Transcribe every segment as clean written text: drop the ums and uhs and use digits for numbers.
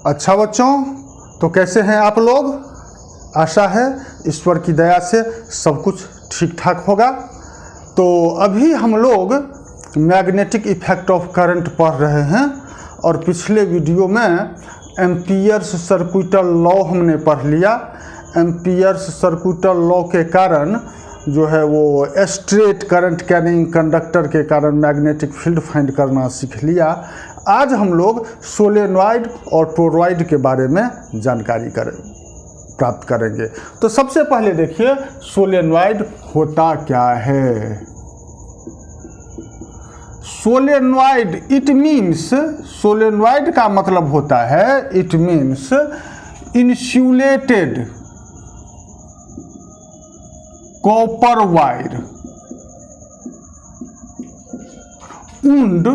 अच्छा बच्चों, तो कैसे हैं आप लोग? आशा है ईश्वर की दया से सब कुछ ठीक ठाक होगा। तो अभी हम लोग मैग्नेटिक इफेक्ट ऑफ करंट पढ़ रहे हैं और पिछले वीडियो में एम्पियर्स सर्किटल लॉ हमने पढ़ लिया। एम्पियर्स सर्किटल लॉ के कारण जो है वो स्ट्रेट करंट कैरिंग कंडक्टर के कारण मैग्नेटिक फील्ड फाइंड करना सीख लिया। आज हम लोग सोलेनॉइड और टोरॉइड के बारे में जानकारी प्राप्त करेंगे। तो सबसे पहले देखिए सोलेनॉइड होता क्या है। सोलेनॉइड इट मीन्स, सोलेनॉइड का मतलब होता है it means insulated copper wire wound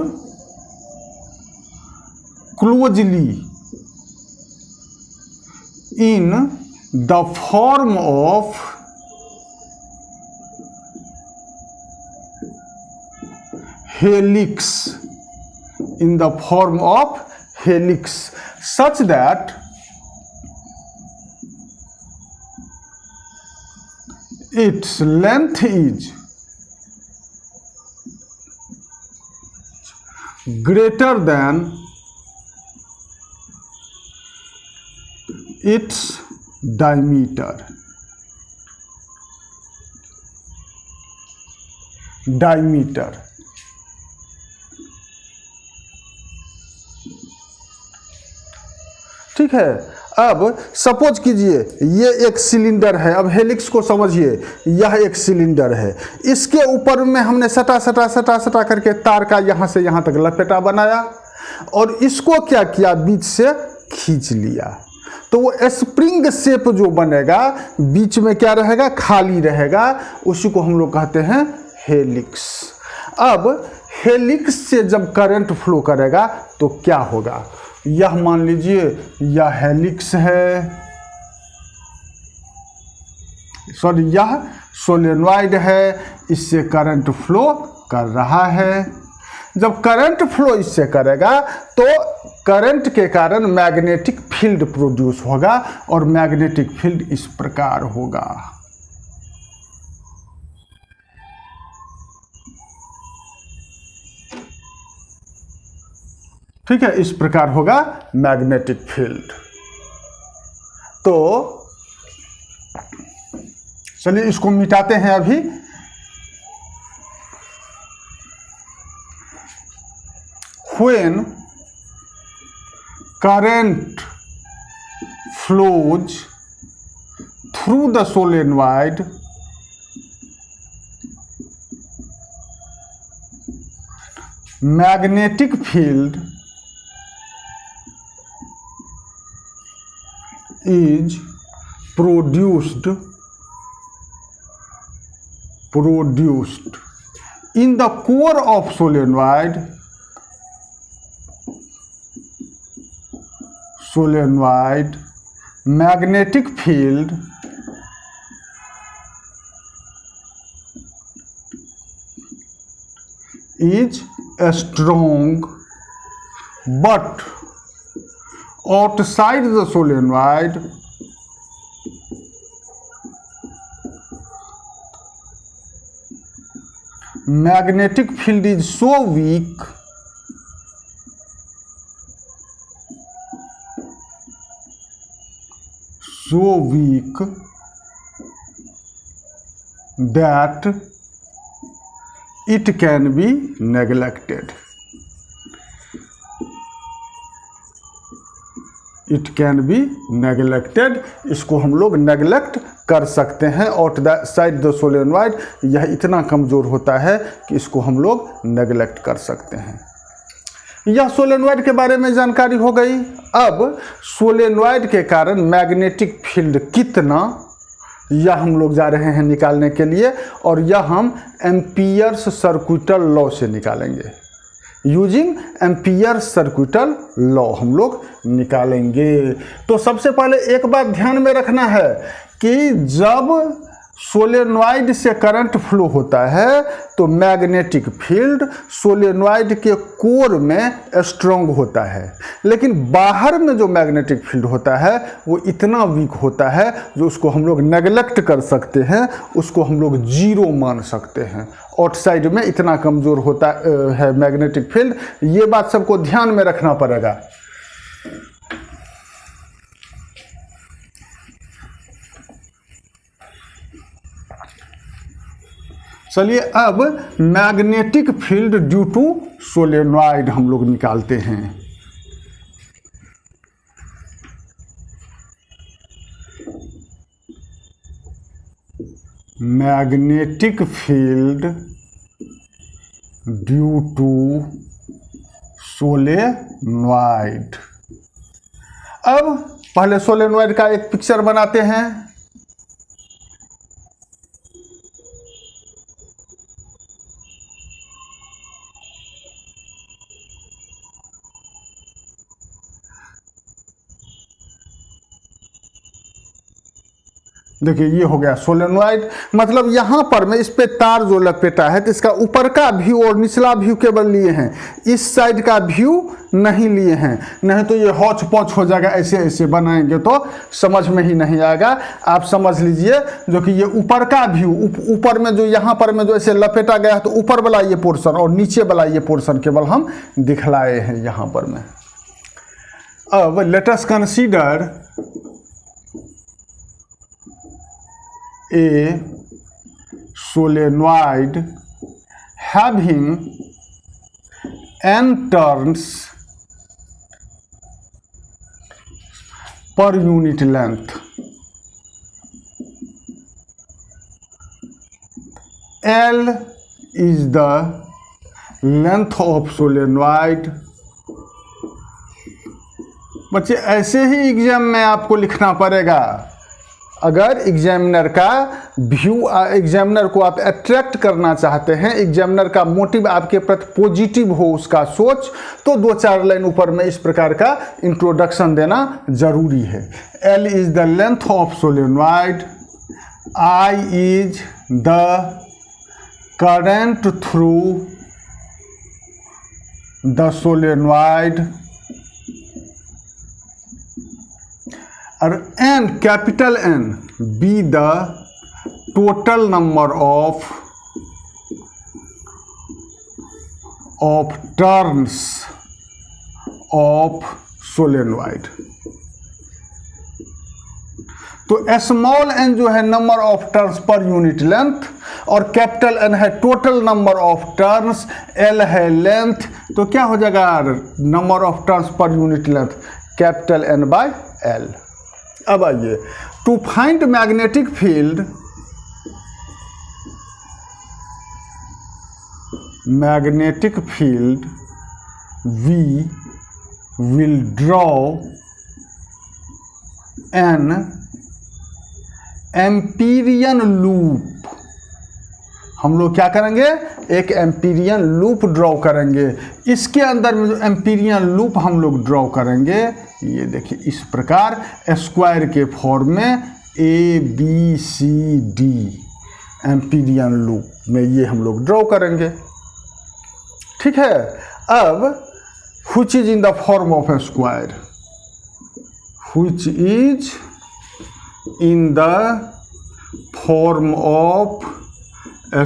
closely in the form of helix, in the form of helix, such that its length is greater than its diameter. ठीक है। अब सपोज कीजिए ये एक सिलेंडर है। अब हेलिक्स को समझिए, यह एक सिलेंडर है। इसके ऊपर में हमने सटा करके तार का यहाँ से यहाँ तक लपेटा बनाया और इसको क्या किया, बीच से खींच लिया। तो वो स्प्रिंग शेप जो बनेगा, बीच में क्या रहेगा, खाली रहेगा, उसी को हम लोग कहते हैं हेलिक्स। अब हेलिक्स से जब करंट फ्लो करेगा तो क्या होगा, यह मान लीजिए यह हेलिक्स है, सॉरी यह सोलेनॉइड है, इससे करंट फ्लो कर रहा है। जब करंट फ्लो इससे करेगा तो करंट के कारण मैग्नेटिक फील्ड प्रोड्यूस होगा और मैग्नेटिक फील्ड इस प्रकार होगा। ठीक है, इस प्रकार होगा मैग्नेटिक फील्ड। तो चलिए इसको मिटाते हैं अभी। When current flows through the solenoid, magnetic field is produced in the core of solenoid magnetic field is strong, but outside the solenoid magnetic field is so weak that it can be neglected. इसको हम लोग neglect कर सकते हैं। Outside the solenoid यह इतना कमज़ोर होता है कि इसको हम लोग नेगलेक्ट कर सकते हैं। यह सोलेनॉइड के बारे में जानकारी हो गई। अब सोलेनॉइड के कारण मैग्नेटिक फील्ड कितना, यह हम लोग जा रहे हैं निकालने के लिए और यह हम एम्पियर्स सर्किटल लॉ से निकालेंगे। यूजिंग एम्पियर्स सर्किटल लॉ हम लोग निकालेंगे। तो सबसे पहले एक बात ध्यान में रखना है कि जब सोलेनॉइड से करंट फ्लो होता है तो मैग्नेटिक फील्ड सोलेनॉइड के कोर में स्ट्रांग होता है, लेकिन बाहर में जो मैग्नेटिक फील्ड होता है वो इतना वीक होता है जो उसको हम लोग नेगलेक्ट कर सकते हैं, उसको हम लोग जीरो मान सकते हैं। आउटसाइड में इतना कमज़ोर होता है मैग्नेटिक फील्ड, ये बात सबको ध्यान में रखना पड़ेगा। चलिए अब magnetic field due to solenoid हम लोग निकालते हैं। Magnetic field due to solenoid. अब पहले सोलेनॉइड का एक पिक्चर बनाते हैं। देखिए ये हो गया सोलेनॉइड, मतलब यहाँ पर मैं इस पे तार जो लपेटा है तो इसका ऊपर का व्यू और निचला व्यू केवल लिए हैं, इस साइड का व्यू नहीं लिए हैं, नहीं तो ये हौच पौच हो जाएगा। ऐसे ऐसे बनाएंगे तो समझ में ही नहीं आएगा। आप समझ लीजिए जो कि ये ऊपर का व्यू, ऊपर में जो यहाँ पर में जो ऐसे लपेटा गया है तो ऊपर वाला ये पोर्शन और नीचे वाला ये पोर्शन केवल हम दिखलाए हैं यहाँ पर में। अब let us consider a solenoid having n turns per unit length. L is the length of solenoid. बच्चे ऐसे ही एग्जाम में आपको लिखना पड़ेगा। अगर एग्जामिनर का व्यू, एग्जामिनर को आप अट्रैक्ट करना चाहते हैं, एग्जामिनर का मोटिव आपके प्रति पॉजिटिव हो उसका सोच, तो 2-4 लाइन ऊपर में इस प्रकार का इंट्रोडक्शन देना जरूरी है। L is the length of solenoid, I is the current through the solenoid, और N, capital N, be the total number of turns of solenoid। तो स्मॉल n जो है number of turns per unit length, और capital N है total number of turns, L है length, तो क्या हो जाएगा number of turns per unit length, capital N by L। अब आइए, to find magnetic field, magnetic field we will draw an Amperian loop. हम लोग क्या करेंगे, एक एम्पीरियन लूप ड्रॉ करेंगे। इसके अंदर में जो एम्पीरियन लूप हम लोग ड्रॉ करेंगे, ये देखिए इस प्रकार स्क्वायर के फॉर्म में ABCD एम्पीरियन लूप में ये हम लोग ड्रॉ करेंगे। ठीक है। अब which is in the form of A square, which is in the form of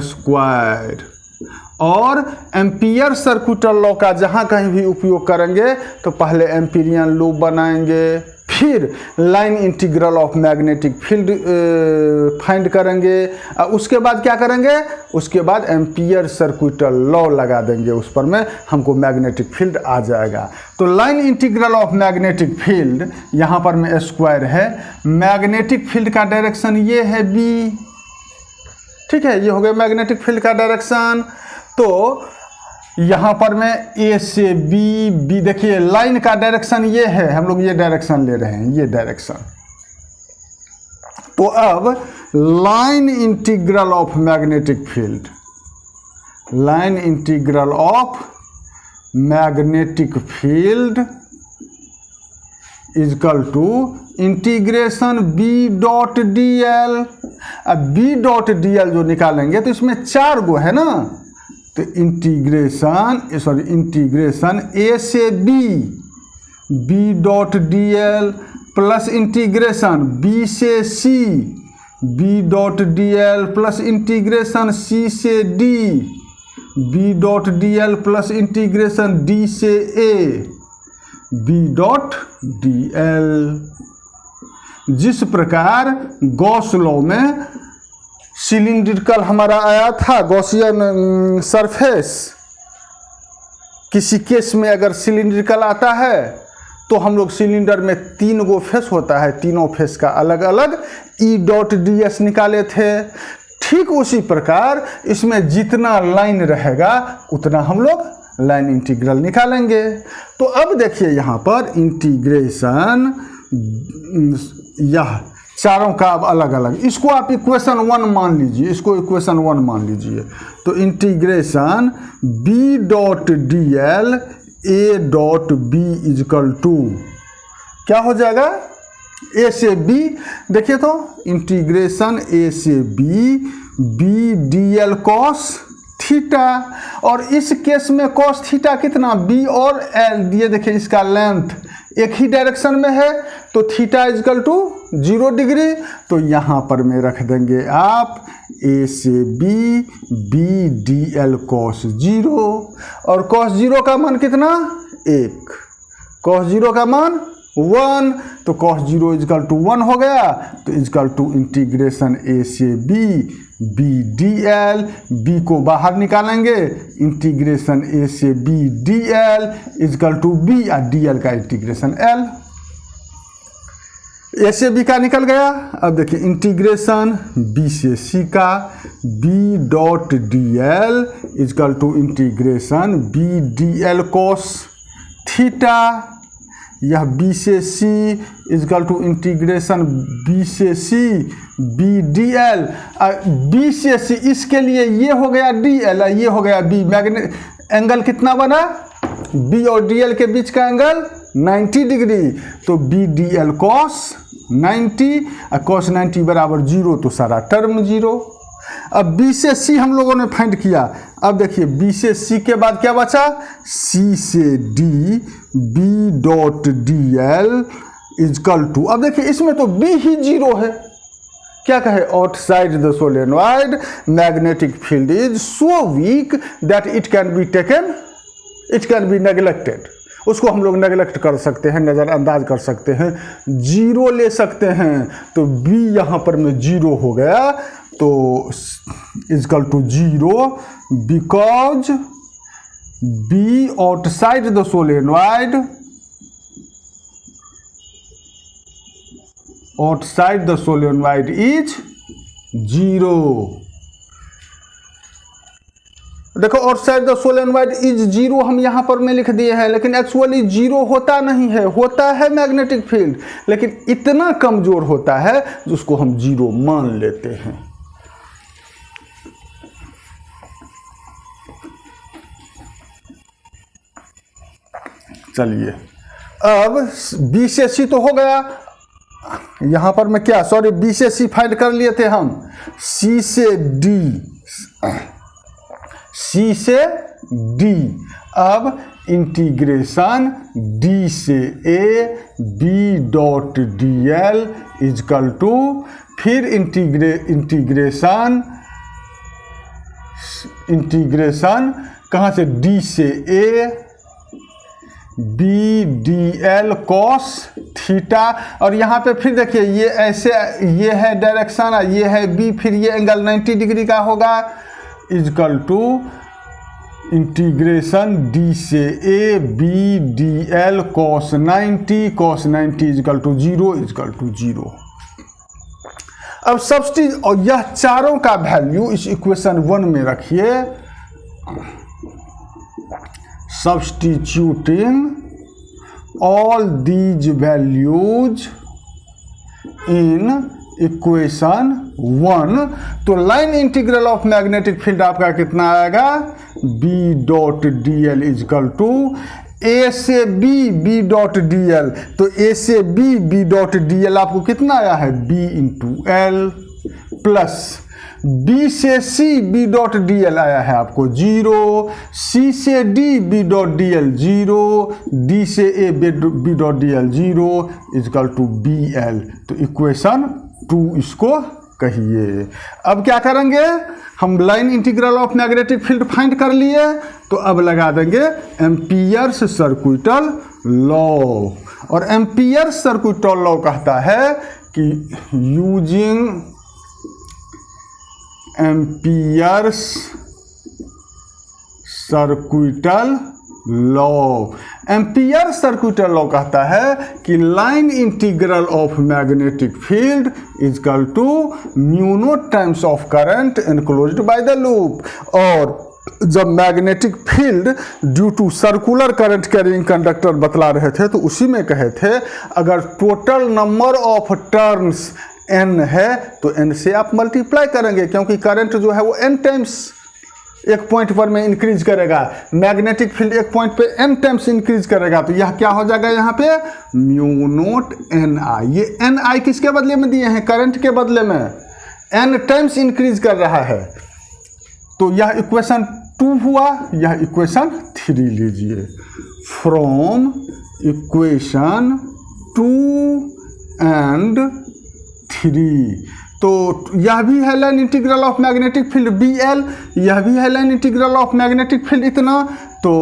square, और एम्पियर सर्कुलर लॉ का जहाँ कहीं भी उपयोग करेंगे तो पहले एम्पीरियन लूप बनाएंगे, फिर line integral of magnetic field find करेंगे, और उसके बाद क्या करेंगे, उसके बाद एम्पियर सर्कुलर लॉ लगा देंगे उस पर में, हमको मैग्नेटिक फील्ड आ जाएगा। तो line integral of magnetic field यहाँ पर में स्क्वायर है, मैग्नेटिक फील्ड का डायरेक्शन ये है B। ठीक है, ये हो गया मैग्नेटिक फील्ड का डायरेक्शन। तो यहाँ पर मैं A से B देखिए लाइन का डायरेक्शन ये है, हम लोग ये डायरेक्शन ले रहे हैं, ये डायरेक्शन। तो अब line integral of magnetic field, line integral of magnetic field equal to integration B dot D L. अब बी डॉट डी एल जो निकालेंगे तो इसमें 4 गो है ना, तो इंटीग्रेशन ए से B dot D L plus integration B से C B dot D L plus integration C से D B dot D L plus integration D से A B dot D L. जिस प्रकार गॉस लॉ में cylindrical हमारा आया था, Gaussian surface, किसी केस में अगर सिलिंड्रिकल आता है तो हम लोग सिलेंडर में 3 गो फेस होता है, तीनों फेस का अलग अलग ई डॉट डी एस निकाले थे। ठीक उसी प्रकार इसमें जितना लाइन रहेगा उतना हम लोग लाइन इंटीग्रल निकालेंगे। तो अब देखिए यहाँ पर इंटीग्रेशन, यह चारों का अब अलग अलग, इसको आप इक्वेशन 1 मान लीजिए, इसको इक्वेशन 1 मान लीजिए। तो integration B dot D L A dot B is equal to क्या हो जाएगा, ए से बी। देखिए तो इंटीग्रेशन ए से B D L cos theta, और इस केस में कॉस थीटा कितना, बी और एल, ये देखिए इसका लेंथ एक ही डायरेक्शन में है तो थीटा इजकल टू 0 डिग्री। तो यहाँ पर में रख देंगे आप ए से बी डी एल कॉस 0, और कॉस 0 का मान कितना 1, कॉस 0 का मान 1, तो कॉस 0 इजकल टू 1 हो गया। तो इजकल टू इंटीग्रेशन ए से बी डी एल, बी को बाहर निकालेंगे, इंटीग्रेशन ए से B D L is equal to B और डी एल का इंटीग्रेशन एल। ए से बी का निकल गया। अब देखिए इंटीग्रेशन बी से सी का B dot D L is equal to integration B D L cos theta, यह बी से C equal to integration B से C B D L, B से सी, इसके लिए ये हो गया डी एल, ये हो गया बी। मैग्नेट एंगल कितना बना, बी और डी एल के बीच का एंगल 90 डिग्री, तो बी डी एल कॉस 90 और कॉस 90 बराबर 0, तो सारा टर्म 0। अब बी से सी हम लोगों ने फाइंड किया। अब देखिए बी से सी के बाद क्या बचा, सी से D B dot D L is equal to, अब देखिए इसमें तो बी ही 0 है, क्या कहे, outside the solenoid magnetic field is so weak that it can be neglected. उसको हम लोग नेग्लेक्ट कर सकते हैं, नज़रअंदाज कर सकते हैं, 0 ले सकते हैं। तो बी यहाँ पर में 0 हो गया, तो is equal to 0 because B outside the solenoid, outside the solenoid is 0। देखो आउटसाइड द सोलेनॉइड इज 0 हम यहाँ पर में लिख दिए हैं, लेकिन एक्चुअली 0 होता नहीं है, होता है मैग्नेटिक फील्ड, लेकिन इतना कमजोर होता है जिसको हम 0 मान लेते हैं। चलिए अब बी से सी तो हो गया, यहाँ पर मैं क्या, सॉरी, बी से सी फाइंड कर लिए थे हम, सी से डी, अब इंटीग्रेशन डी से A B dot D L is equal to, फिर इंटीग्रेशन कहाँ से, डी से A B D L cos theta, और यहाँ पे फिर देखिए ये ऐसे, ये है डायरेक्शन, ये है बी, फिर ये एंगल 90 डिग्री का होगा, इजकल टू इंटीग्रेशन डी से A B D L cos 90 equal to 0। अब सब्स्टिट्यूट, और यह चारों का वैल्यू इस इक्वेशन 1 में रखिए, substituting all these values in equation 1, तो line integral of magnetic field आपका कितना आएगा, B dot D L is equal to A से B B dot D L, तो ए से B B dot D L आपको कितना आया है B into L, plus B से C B dot D L आया है आपको 0, सी से D B dot D L 0, D से A B dot D L 0 equal to B L. तो इक्वेशन 2 इसको कहिए। अब क्या करेंगे, हम line integral of magnetic field find कर लिए, तो अब लगा देंगे एम्पियर्स सर्किटल लॉ। और एम्पियर्स सर्किटल लॉ कहता है कि using Ampere's circuital law, Ampere circuital law कहता है कि line integral of magnetic field is equal to mu naught times of current enclosed by the loop. और जब magnetic field due to circular current carrying conductor बतला रहे थे तो उसी में कहे थे अगर total number of turns n है तो n से आप मल्टीप्लाई करेंगे, क्योंकि करंट जो है वो n टाइम्स एक पॉइंट पर में इंक्रीज करेगा, मैग्नेटिक फील्ड एक पॉइंट पे n टाइम्स इंक्रीज करेगा, तो यह क्या हो जाएगा यहाँ पे म्यू नॉट एन आई। ये एन आई किसके बदले में दिए हैं, करंट के बदले में n टाइम्स इंक्रीज कर रहा है। तो यह इक्वेशन 2 हुआ, यह इक्वेशन 3 लीजिए। फ्रॉम इक्वेशन 2 एंड 3, तो यह भी है line integral of magnetic field B L, यह भी है line integral of magnetic field इतना, तो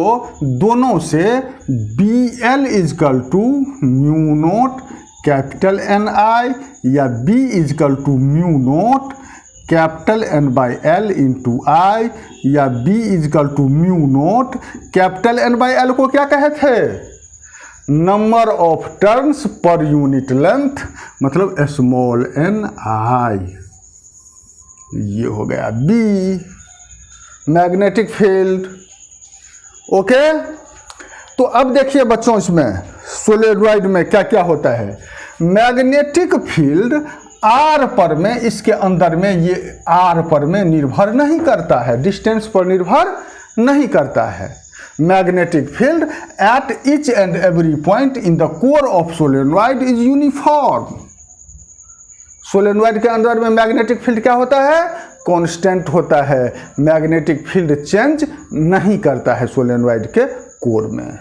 दोनों से B L is equal to mu naught capital N I या B is equal to mu naught capital N by L into I या B is equal to mu naught capital N by L को क्या कहे थे, number of turns per unit length, मतलब small N I. ये हो गया बी मैग्नेटिक फील्ड। ओके, तो अब देखिए बच्चों इसमें सोलेनॉइड में क्या क्या होता है। मैग्नेटिक फील्ड आर पर में, इसके अंदर में ये आर पर में निर्भर नहीं करता है, डिस्टेंस पर निर्भर नहीं करता है। Magnetic field at each and every point in the core of solenoid is uniform. Solenoid के अंदर में मैग्नेटिक फील्ड क्या होता है, कांस्टेंट होता है, मैग्नेटिक फील्ड चेंज नहीं करता है सोलेनॉइड के कोर में।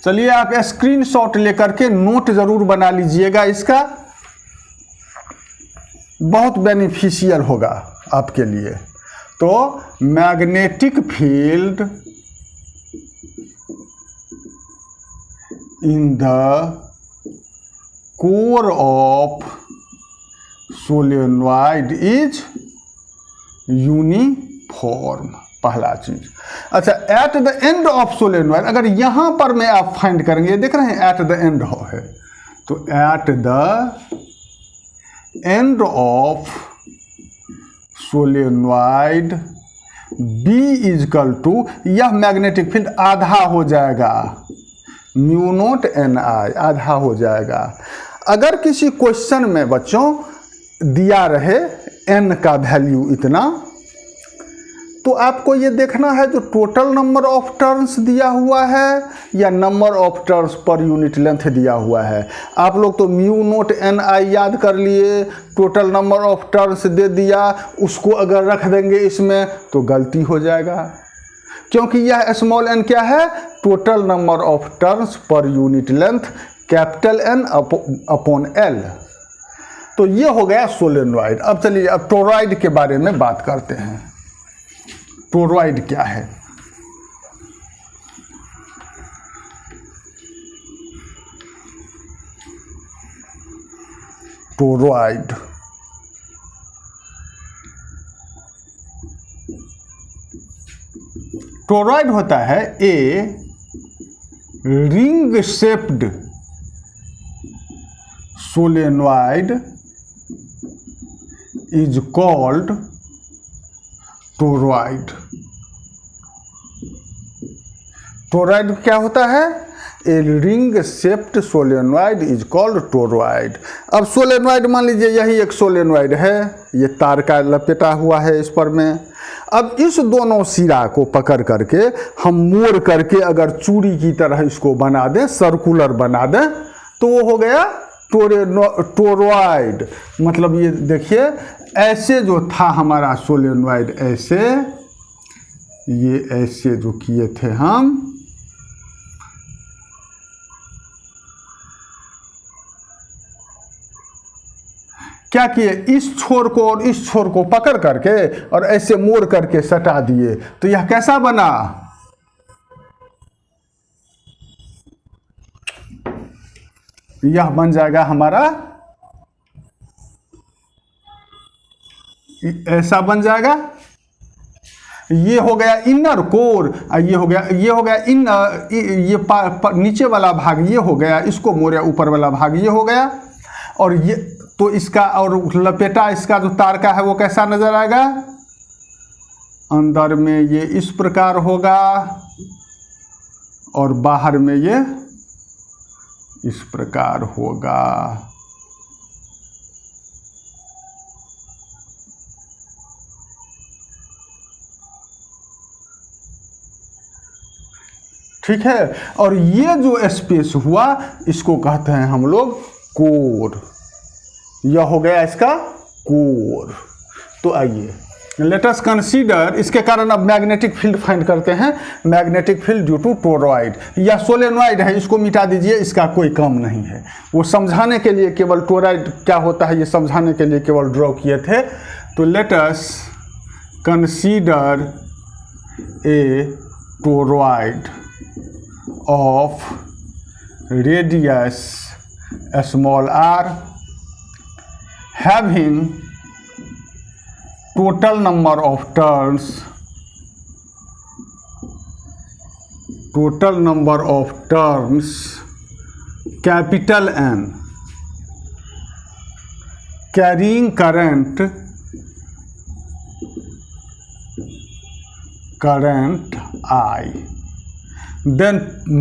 चलिए आप स्क्रीनशॉट लेकर के नोट जरूर बना लीजिएगा, इसका बहुत बेनिफिशियल होगा आपके लिए। तो magnetic field in the core of solenoid is uniform, पहला चीज। अच्छा, eight the end of solenoid, अगर यहां पर में आप फाइंड करेंगे, देख रहे हैं एट द एंड है, तो at the end of solenoid B is equal to, यह मैग्नेटिक फील्ड आधा हो जाएगा म्यू नॉट एन आई, आधा हो जाएगा। अगर किसी क्वेश्चन में बच्चों दिया रहे n का वैल्यू इतना, तो आपको ये देखना है जो टोटल नंबर ऑफ टर्न्स दिया हुआ है या number of turns per unit length दिया हुआ है। आप लोग तो म्यू नॉट एन आई याद कर लिए, टोटल नंबर ऑफ टर्न्स दे दिया, उसको अगर रख देंगे इसमें तो गलती हो जाएगा, क्योंकि यह स्मॉल एन क्या है, total number of turns per unit length capital N upon L. तो ये हो गया सोलेनॉइड। अब चलिए अब टोरॉइड के बारे में बात करते हैं। टोरॉइड क्या है, टोरॉइड टोरॉइड होता है a ring shaped solenoid is called toroid. Toroid क्या होता है, a ring shaped solenoid is called toroid. अब सोलेनॉइड मान लीजिए यही एक सोलेनॉइड है, ये तार का लपेटा हुआ है इस पर में। अब इस दोनों सिरा को पकड़ करके हम मोड़ करके अगर चूड़ी की तरह इसको बना दें, सर्कुलर बना दें, तो वो हो गया टोरॉइड। मतलब ये देखिए, ऐसे जो था हमारा सोलेनॉइड, ऐसे, ये ऐसे जो किए थे हम, क्या किए, इस छोर को और इस छोर को पकड़ करके और ऐसे मोड़ करके सटा दिए, तो यह कैसा बना, यह बन जाएगा हमारा, ऐसा बन जाएगा। ये हो गया इनर कोर, ये हो गया इनर, ये नीचे वाला भाग ये हो गया, इसको मोड़े ऊपर वाला भाग ये हो गया, और ये तो इसका और लपेटा इसका जो तार का है वो कैसा नजर आएगा, अंदर में ये इस प्रकार होगा और बाहर में ये इस प्रकार होगा। ठीक है, और ये जो स्पेस हुआ इसको कहते हैं हम लोग कोर। यह हो गया इसका कोर। तो आइए लेट अस कंसीडर, इसके कारण अब मैग्नेटिक फील्ड फाइंड करते हैं। Magnetic field due to toroid या सोलेनॉइड है, इसको मिटा दीजिए, इसका कोई काम नहीं है। वो समझाने के लिए केवल टोरॉइड क्या होता है ये समझाने के लिए केवल ड्रॉ किए थे। तो let us consider a toroid of radius small r having total number of turns capital N, carrying current I, then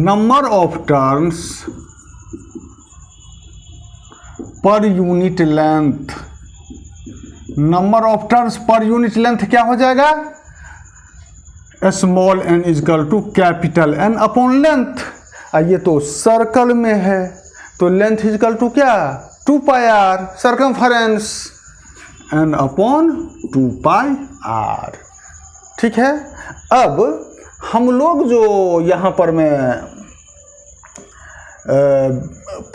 number of turns पर unit length, number of turns per unit length क्या हो जाएगा, small n equal to capital N upon length. ये तो circle में है तो length is equal to क्या, 2 पाई r, सर्कमफरेंस n अपॉन 2 पाई r। ठीक है, अब हम लोग जो यहाँ पर मैं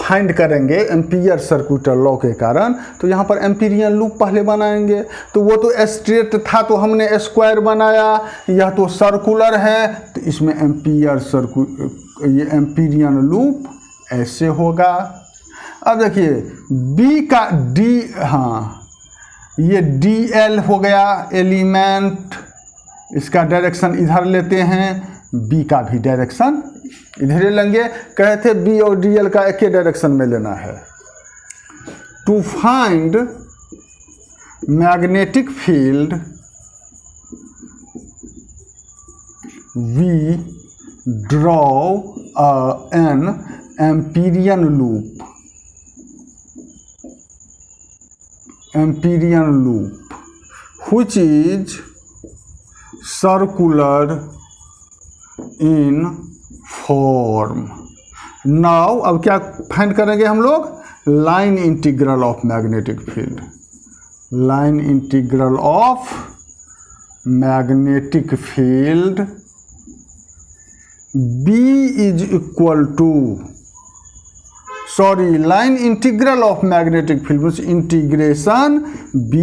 फाइंड करेंगे एम्पियर सर्कुलर लॉ के कारण, तो यहाँ पर एम्पीरियन लूप पहले बनाएंगे। तो वो तो स्ट्रेट था तो हमने स्क्वायर बनाया, यह तो सर्कुलर है तो इसमें ये एम्पीरियन लूप ऐसे होगा। अब देखिए बी का डी, हाँ ये डी एल हो गया एलिमेंट, इसका डायरेक्शन इधर लेते हैं, बी का भी डायरेक्शन इधर ही लेंगे। कहे थे बी और डी एल का एक ही डायरेक्शन में लेना है। To find magnetic field we draw an Amperian loop, which is circular in form। Now अब क्या फाइंड करेंगे हम लोग, line integral of magnetic field, line integral of magnetic field B is equal to, sorry line integral of magnetic field means integration B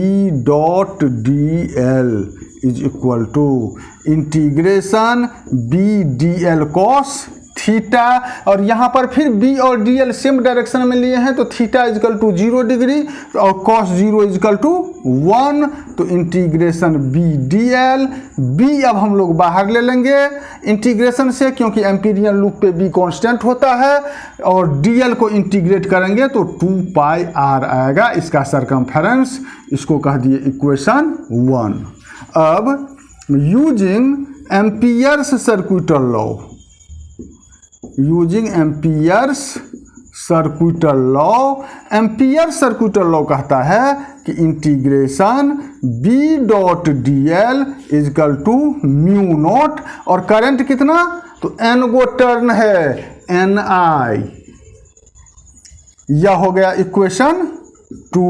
dot D L is equal to integration B D L cos theta, और यहाँ पर फिर B और D L same direction में लिए हैं तो theta is equal to 0 degree और कॉस 0 इजकल टू 1, तो integration B D L. B अब हम लोग बाहर ले लेंगे इंटीग्रेशन से क्योंकि एम्पीरियन लूप पे B कांस्टेंट होता है, और डी एल को इंटीग्रेट करेंगे तो 2 पाई r आएगा इसका सरकमफेरेंस, इसको कह दिए इक्वेशन 1। अब using Ampere's circular law, using Ampere's circuital law, Ampere circuital law कहता है कि integration B dot D L is equal to mu naught, और करंट कितना, तो एन गो टर्न है एन आई। यह हो गया इक्वेशन 2।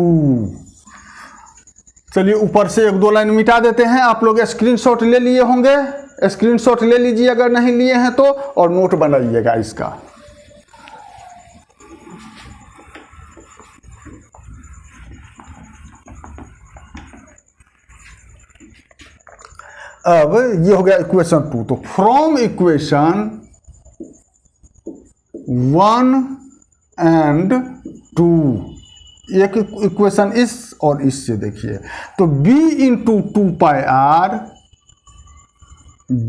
चलिए ऊपर से 1-2 लाइन मिटा देते हैं। आप लोग स्क्रीनशॉट ले लिए होंगे, स्क्रीनशॉट ले लीजिए अगर नहीं लिए हैं तो, और नोट बनाइएगा इसका। अब ये हो गया इक्वेशन 2। तो फ्रॉम इक्वेशन 1 एंड 2, एक इक्वेशन इस और इससे देखिए, तो b into 2πr,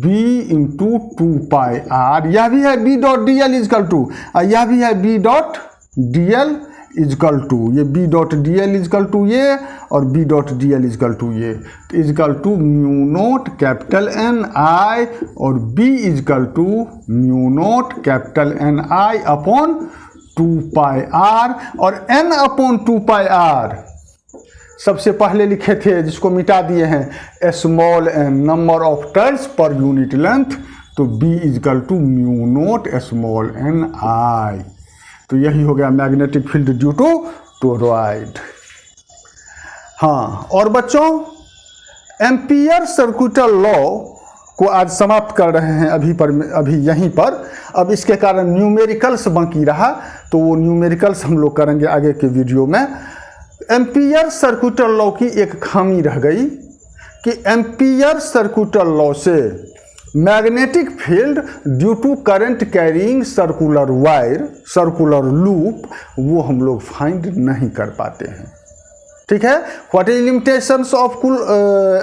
b into 2πr, यह भी है b dot D L is equal to, यह भी है b dot D L is equal to, ये b dot D L is equal to ये, और b dot D L is equal to ये, तो is equal to mu naught capital N I, और b is equal to mu naught capital N I upon 2πr, और n upon 2πr सबसे पहले लिखे थे जिसको मिटा दिए हैं, small n number of turns per unit length, तो b is equal to mu naught small n I. तो यही हो गया magnetic field due to toroid. हाँ, और बच्चों एम्पियर सर्किटल लॉ को आज समाप्त कर रहे हैं अभी यहीं पर। अब इसके कारण न्यूमेरिकल्स बाकी रहा, तो वो न्यूमेरिकल्स हम लोग करेंगे आगे के वीडियो में। एम्पियर सर्किटल लॉ की एक खामी रह गई कि एम्पियर सर्किटल लॉ से magnetic field due to current carrying circular wire, circular loop, वो हम लोग फाइंड नहीं कर पाते हैं। ठीक है, what is limitations of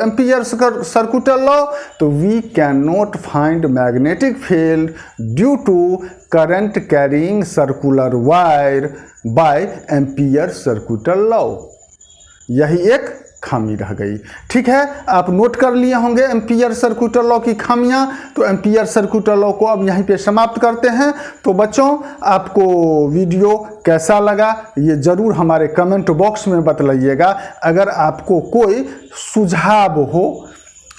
Ampere circuital law, तो we can not find magnetic field due to current carrying circular wire by Ampere circuital law, यही एक खामी रह गई। ठीक है, आप नोट कर लिए होंगे एम्पियर सर्किटल लॉ की खामियां, तो एम्पियर सर्किटल लॉ को अब यहीं पे समाप्त करते हैं। तो बच्चों आपको वीडियो कैसा लगा ये ज़रूर हमारे कमेंट बॉक्स में बतलाइएगा। अगर आपको कोई सुझाव हो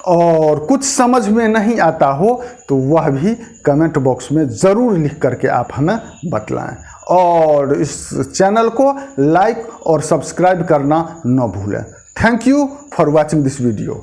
और कुछ समझ में नहीं आता हो तो वह भी कमेंट बॉक्स में ज़रूर लिख करके आप हमें बतलाएं, और इस चैनल को लाइक और सब्सक्राइब करना न भूलें। Thank you for watching this video.